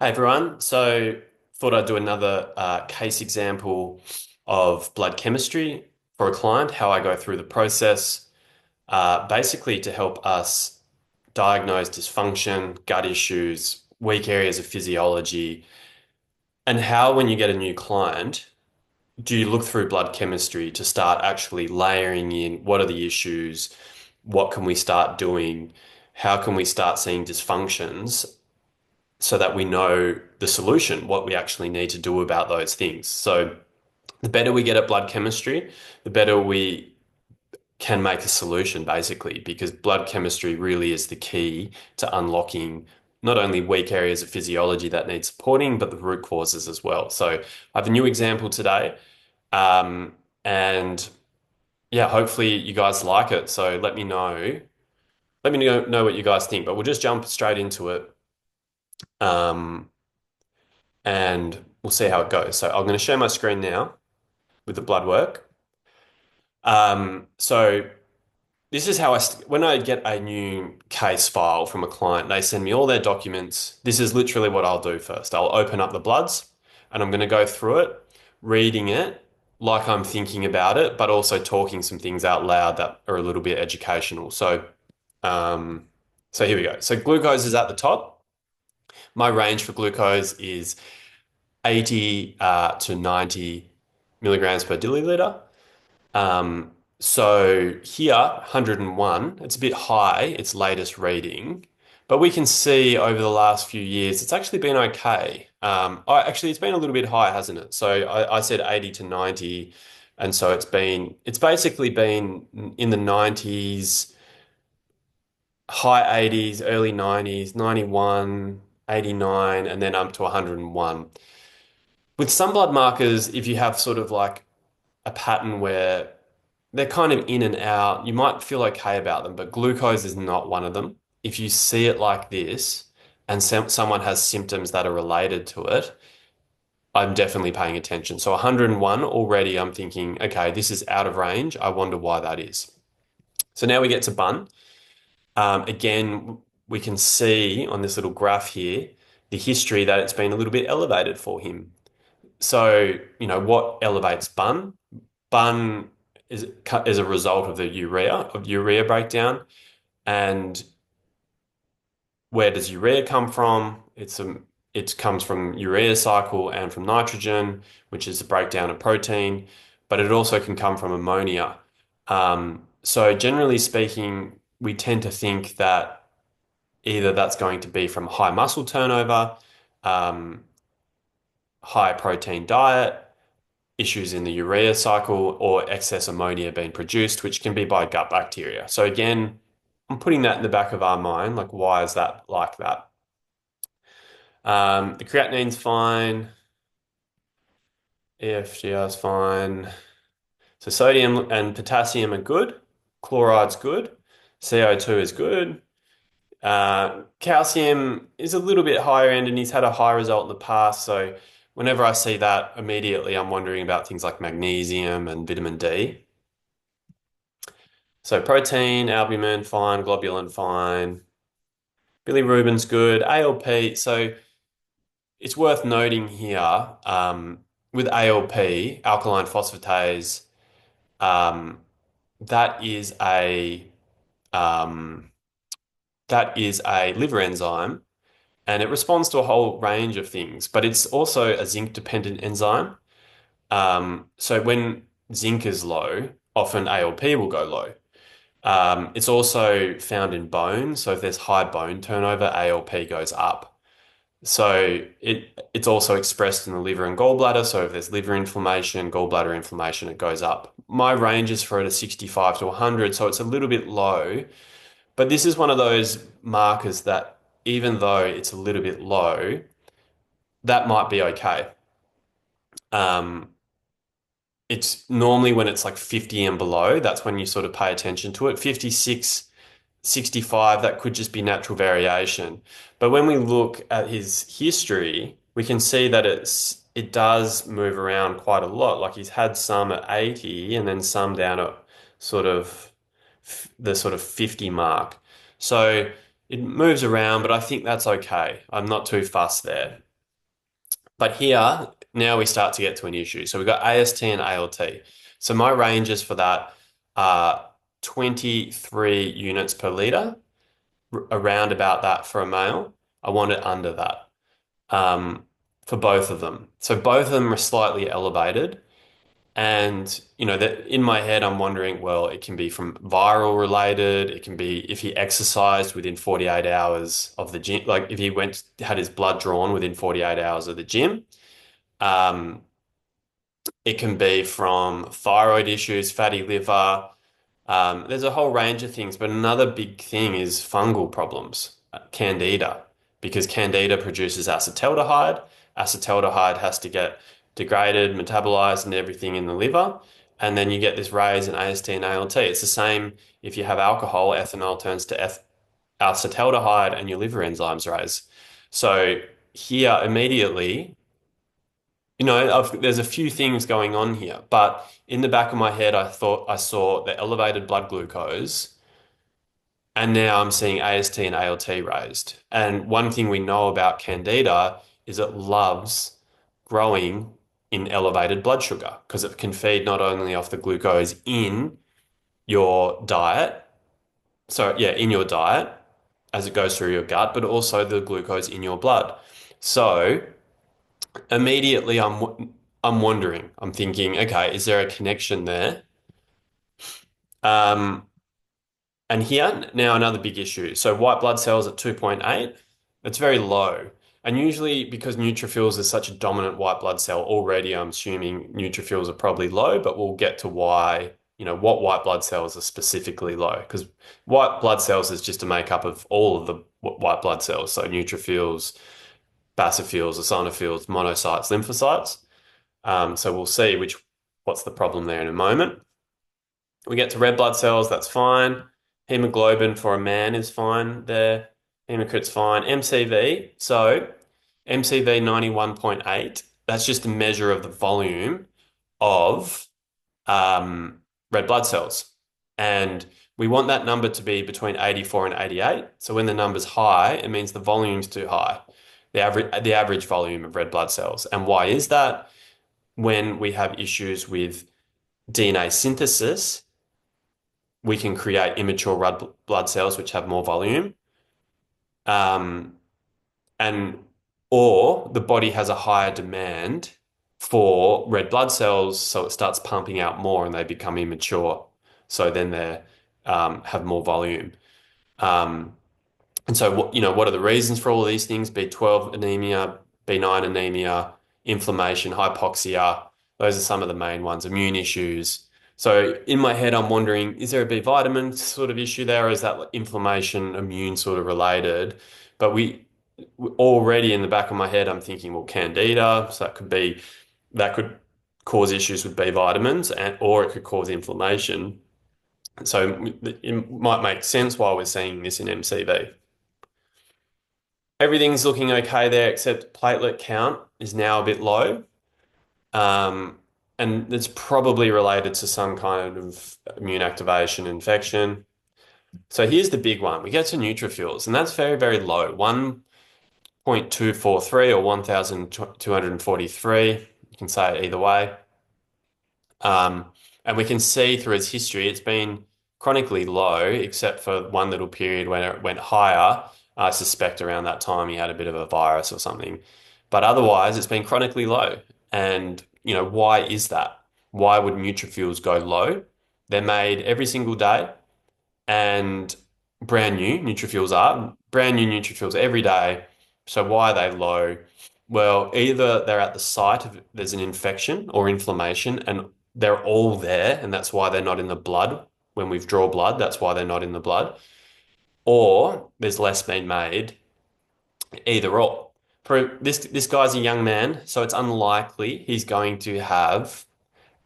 Hey everyone. Thought I'd do another case example of blood chemistry for a client, how I go through the process, basically to help us diagnose dysfunction, gut issues, weak areas of physiology, and how when you get a new client, do you look through blood chemistry to start actually layering in what are the issues, what can we start doing, how can we start seeing dysfunctions so that we know the solution, what we actually need to do about those things. So the better we get at blood chemistry, the better we can make a solution, basically, because blood chemistry really is the key to unlocking not only weak areas of physiology that need supporting, but the root causes as well. So I have a new example today, and yeah, hopefully you guys like it. So let me know what you guys think, but we'll just jump straight into it. Um, and we'll see how it goes. So I'm going to share my screen now with the blood work. So this is how when I get a new case file from a client, they send me all their documents. This is literally what I'll do first. I'll open up the bloods and I'm going to go through it, reading it like I'm thinking about it, but also talking some things out loud that are a little bit educational. Um, so here we go. So glucose is at the top. My range for glucose is 80 to 90 milligrams per deciliter. So here, 101, it's a bit high, its latest reading, but we can see over the last few years, it's actually been okay. Actually, it's been a little bit high, hasn't it? So I said 80 to 90, and so it's basically been in the 90s, high 80s, early 90s, 91, 89, and then up to 101. With some blood markers, if you have sort of like a pattern where they're kind of in and out, you might feel okay about them, but glucose is not one of them. If you see it like this and someone has symptoms that are related to it, I'm definitely paying attention. So 101 already, I'm thinking, okay, this is out of range. I wonder why that is. So now we get to bun. Again, we can see on this little graph here the history that it's been a little bit elevated for him. So, what elevates bun? Bun is a result of the urea breakdown. And where does urea come from? It comes from urea cycle and from nitrogen, which is the breakdown of protein, but it also can come from ammonia. So generally speaking, we tend to think that either that's going to be from high muscle turnover, um, high protein diet, issues in the urea cycle, or excess ammonia being produced, which can be by gut bacteria. So again, I'm putting that in the back of our mind, like why is that like that? The creatinine's fine, EFGR is fine. So sodium and potassium are good, chloride's good, CO2 is good. Calcium is a little bit higher end, and he's had a high result in the past. So whenever I see that, immediately I'm wondering about things like magnesium and vitamin D. So protein, albumin, fine, globulin, fine. Bilirubin's good. ALP, so it's worth noting here, with ALP, alkaline phosphatase, um, that is a um, that is a liver enzyme, and it responds to a whole range of things, but it's also a zinc-dependent enzyme. So when zinc is low, often ALP will go low. It's also found in bone. So if there's high bone turnover, ALP goes up. So it's also expressed in the liver and gallbladder. So if there's liver inflammation, gallbladder inflammation, it goes up. My range is for it is 65 to 100, so it's a little bit low. But this is one of those markers that even though it's a little bit low, that might be okay. Um, it's normally when it's like 50 and below, that's when you sort of pay attention to it. 56, 65, that could just be natural variation. But when we look at his history, we can see that it does move around quite a lot. Like he's had some at 80 and then some down at sort of the sort of 50 mark. So it moves around, but I think that's okay. I'm not too fussed there. But here, now we start to get to an issue. So we've got AST and ALT. So my ranges for that are 23 units per litre, around about that for a male. I want it under that um, for both of them. So both of them are slightly elevated. And, that in my head, I'm wondering, well, it can be from viral related. It can be if he exercised within 48 hours of the gym, like if he had his blood drawn within 48 hours of the gym. Um, it can be from thyroid issues, fatty liver. There's a whole range of things, but another big thing is fungal problems, candida, because candida produces acetaldehyde. Acetaldehyde has to get degraded, metabolized, and everything in the liver. And then you get this raise in AST and ALT. It's the same if you have alcohol, ethanol turns to acetaldehyde and your liver enzymes raise. So here immediately, there's a few things going on here, but in the back of my head, I thought I saw the elevated blood glucose, and now I'm seeing AST and ALT raised. And one thing we know about Candida is it loves growing in elevated blood sugar because it can feed not only off the glucose in your diet, so yeah, in your diet as it goes through your gut, but also the glucose in your blood. So immediately I'm wondering, I'm thinking, okay, is there a connection there? Um, and here now another big issue. So white blood cells at 2.8, it's very low. And usually because neutrophils is such a dominant white blood cell already, I'm assuming neutrophils are probably low, but we'll get to why, what white blood cells are specifically low. Because white blood cells is just a makeup of all of the white blood cells. So neutrophils, basophils, eosinophils, monocytes, lymphocytes. So we'll see what's the problem there in a moment. We get to red blood cells, that's fine. Hemoglobin for a man is fine there. Hematocrit's fine. MCV, so MCV 91.8, that's just a measure of the volume of red blood cells. And we want that number to be between 84 and 88. So when the number's high, it means the volume's too high, the average volume of red blood cells. And why is that? When we have issues with DNA synthesis, we can create immature red blood cells which have more volume. Um, and or the body has a higher demand for red blood cells, so it starts pumping out more and they become immature. So then they have more volume. Um, and so, what are the reasons for all of these things? B12 anemia, B9 anemia, inflammation, hypoxia. Those are some of the main ones, immune issues. So in my head, I'm wondering, is there a B vitamin sort of issue there, or is that inflammation, immune sort of related? But already in the back of my head, I'm thinking, well, candida, so that could cause issues with B vitamins, or it could cause inflammation. So it might make sense why we're seeing this in MCV. Everything's looking okay there, except platelet count is now a bit low. Um, and it's probably related to some kind of immune activation infection. So here's the big one. We get to neutrophils, and that's very, very low, 1.243 or 1,243. You can say it either way. Um, and we can see through its history, it's been chronically low, except for one little period when it went higher. I suspect around that time he had a bit of a virus or something. But otherwise, it's been chronically low. And, why is that? Why would neutrophils go low? They're made every single day and brand new neutrophils every day. So why are they low? Well, either they're at the site of there's an infection or inflammation, and they're all there, and that's why they're not in the blood. When we draw blood, that's why they're not in the blood. Or there's less being made, either or. For this guy's a young man, so it's unlikely he's going to have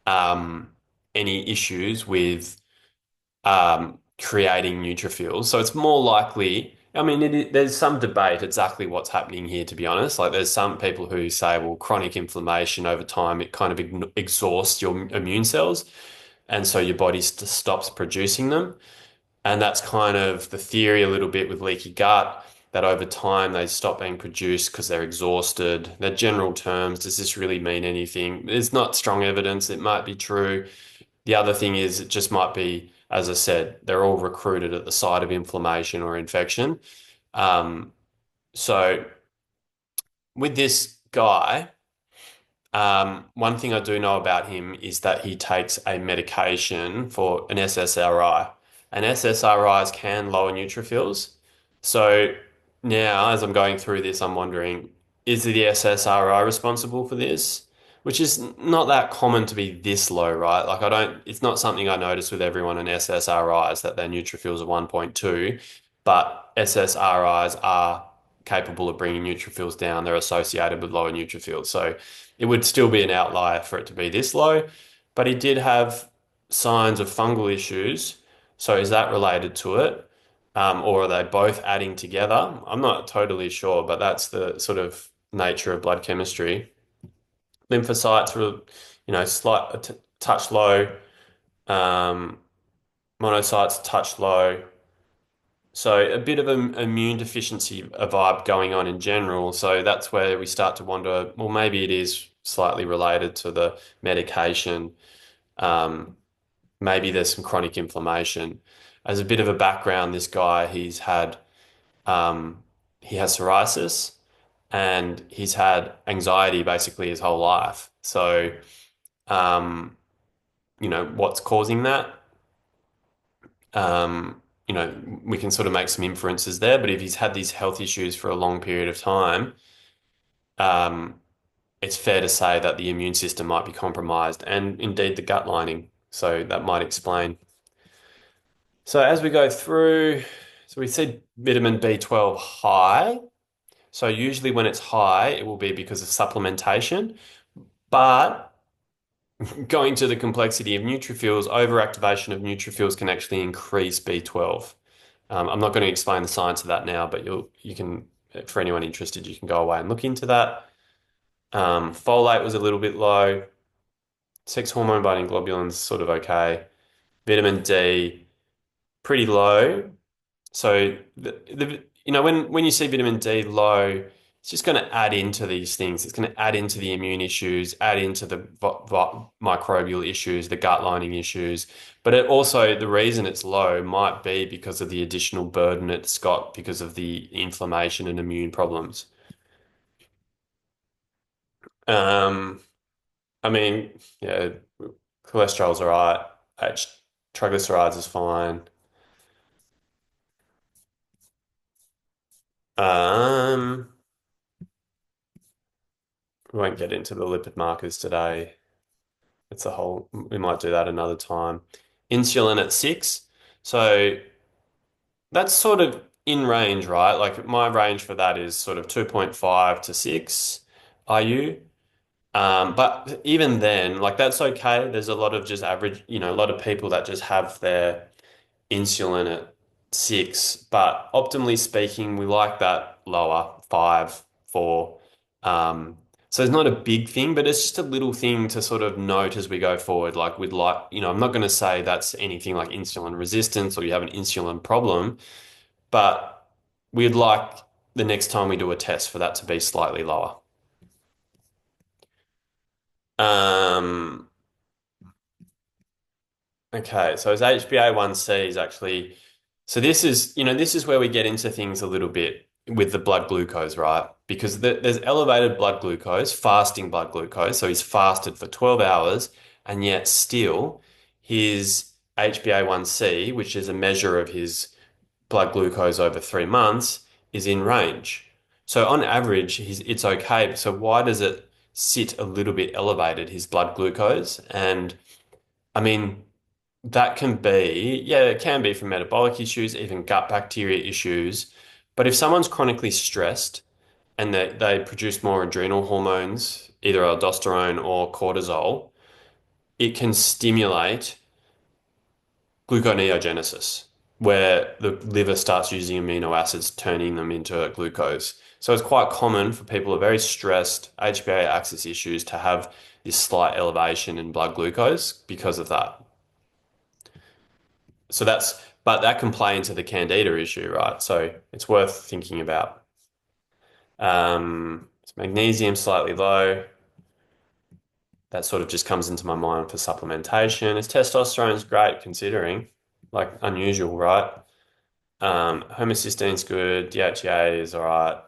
um, any issues with creating neutrophils. So it's more likely, I mean, there's some debate exactly what's happening here, to be honest. Like there's some people who say, well, chronic inflammation over time, it kind of exhausts your immune cells. And so your body stops producing them. And that's kind of the theory a little bit with leaky gut. that over time they stop being produced because they're exhausted. They're general terms. Does this really mean anything? There's not strong evidence. It might be true. The other thing is it just might be, as I said, they're all recruited at the site of inflammation or infection. Um, so with this guy, one thing I do know about him is that he takes a medication for an SSRI, and SSRIs can lower neutrophils. So now, as I'm going through this, I'm wondering, is the SSRI responsible for this? Which is not that common to be this low, right? Like it's not something I notice with everyone in SSRIs that their neutrophils are 1.2, but SSRIs are capable of bringing neutrophils down. They're associated with lower neutrophils. So it would still be an outlier for it to be this low, but he did have signs of fungal issues. So is that related to it? Or are they both adding together? I'm not totally sure, but that's the sort of nature of blood chemistry. Lymphocytes were, slight touch low. Um, Monocytes touch low. So a bit of an immune deficiency a vibe going on in general. So that's where we start to wonder, well, maybe it is slightly related to the medication. Um, Maybe there's some chronic inflammation. As a bit of a background, this guy, um, he has psoriasis and he's had anxiety basically his whole life. So, um, what's causing that? We can sort of make some inferences there, but if he's had these health issues for a long period of time, um, it's fair to say that the immune system might be compromised and indeed the gut lining. So that might explain. So as we go through, so we see vitamin B12 high. So usually when it's high, it will be because of supplementation, but going to the complexity of neutrophils, overactivation of neutrophils can actually increase B12. I'm not going to explain the science of that now, but you can, for anyone interested, you can go away and look into that. Folate was a little bit low. Sex hormone binding globulins sort of okay. Vitamin D pretty low. So when you see vitamin D low, it's just going to add into these things. It's going to add into the immune issues, add into the microbial issues, the gut lining issues. But it also, the reason it's low might be because of the additional burden it's got because of the inflammation and immune problems. Um, I mean, yeah, cholesterol's all right. H Triglycerides is fine. Um, we won't get into the lipid markers today. We might do that another time. Insulin at 6. So that's sort of in range, right? Like my range for that is sort of 2.5 to 6 IU. But even then, like that's okay. There's a lot of just average, a lot of people that just have their insulin at 6, but optimally speaking, we like that lower 5, 4. Um, so it's not a big thing, but it's just a little thing to sort of note as we go forward. Like I'm not going to say that's anything like insulin resistance or you have an insulin problem, but we'd like the next time we do a test for that to be slightly lower. Um, Okay, so his HbA1c is actually, so this is where we get into things a little bit with the blood glucose, right? Because there's elevated blood glucose, fasting blood glucose. So he's fasted for 12 hours, and yet still his HbA1c, which is a measure of his blood glucose over 3 months, is in range. So on average, it's okay. So why does it sit a little bit elevated, his blood glucose? And I mean, that can be, yeah, it can be from metabolic issues, even gut bacteria issues. But if someone's chronically stressed and they produce more adrenal hormones, either aldosterone or cortisol, it can stimulate gluconeogenesis, where the liver starts using amino acids, turning them into glucose. So it's quite common for people who are very stressed, HbA axis issues, to have this slight elevation in blood glucose because of that. So But that can play into the candida issue, right? So it's worth thinking about. It's magnesium slightly low. That sort of just comes into my mind for supplementation. His testosterone's great considering, like unusual, right? Homocystine's good. DHEA is all right.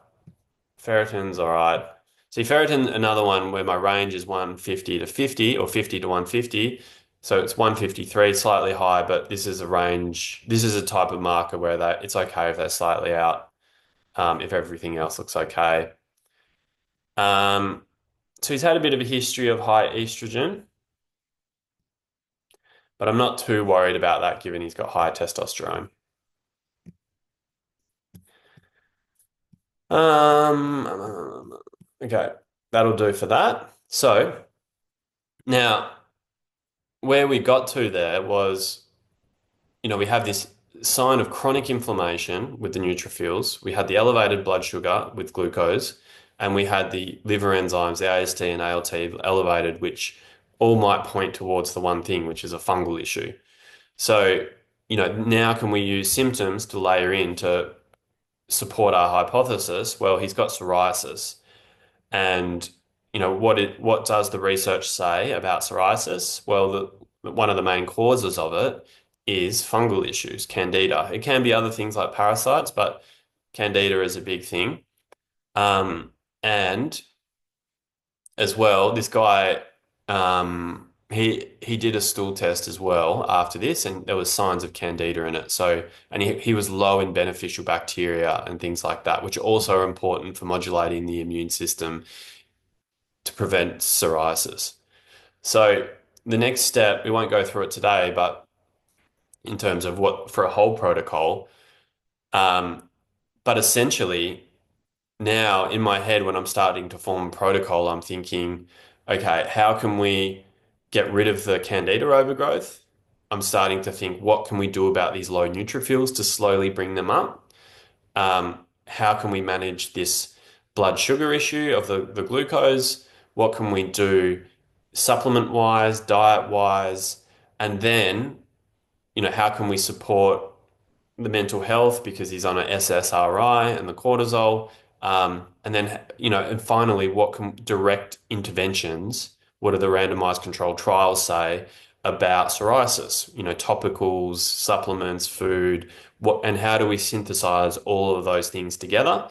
Ferritin's all right. See, ferritin, another one where my range is 150 to 50 or 50 to 150. So it's 153, slightly high, but this is a range. This is a type of marker where it's okay if they're slightly out, if everything else looks okay. Um, so he's had a bit of a history of high estrogen, but I'm not too worried about that given he's got high testosterone. Okay, that'll do for that. So now, where we got to there was, we have this sign of chronic inflammation with the neutrophils. We had the elevated blood sugar with glucose, and we had the liver enzymes, the AST and ALT elevated, which all might point towards the one thing, which is a fungal issue. So, now can we use symptoms to layer in to support our hypothesis? Well, he's got psoriasis. And what does the research say about psoriasis? Well, one of the main causes of it is fungal issues, candida. It can be other things like parasites, but candida is a big thing. And as well, this guy, he did a stool test as well after this, and there was signs of candida in it. So, and he was low in beneficial bacteria and things like that, which are also important for modulating the immune system to prevent psoriasis. So the next step, we won't go through it today, but in terms of what for a whole protocol, um, but essentially now in my head when I'm starting to form a protocol, I'm thinking, okay, how can we get rid of the candida overgrowth? I'm starting to think, what can we do about these low neutrophils to slowly bring them up? How can we manage this blood sugar issue of the glucose? What can we do supplement wise, diet wise? And then, how can we support the mental health because he's on an SSRI and the cortisol? And then, and finally, what can direct interventions? What do the randomized controlled trials say about psoriasis? Topicals, supplements, food, and how do we synthesize all of those things together?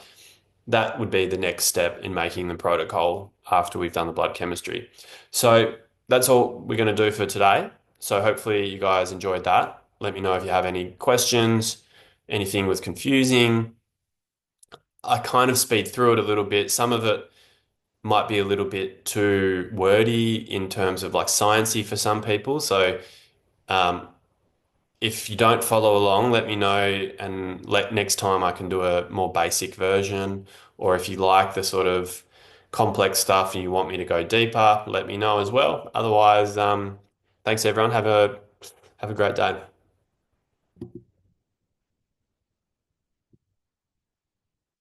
That would be the next step in making the protocol after we've done the blood chemistry. So that's all we're going to do for today. So hopefully you guys enjoyed that. Let me know if you have any questions, anything was confusing. I kind of speed through it a little bit. Some of it might be a little bit too wordy in terms of like sciencey for some people. So um, if you don't follow along, let me know, and let next time I can do a more basic version. Or if you like the sort of complex stuff and you want me to go deeper, let me know as well. Otherwise, thanks everyone. Have a great day.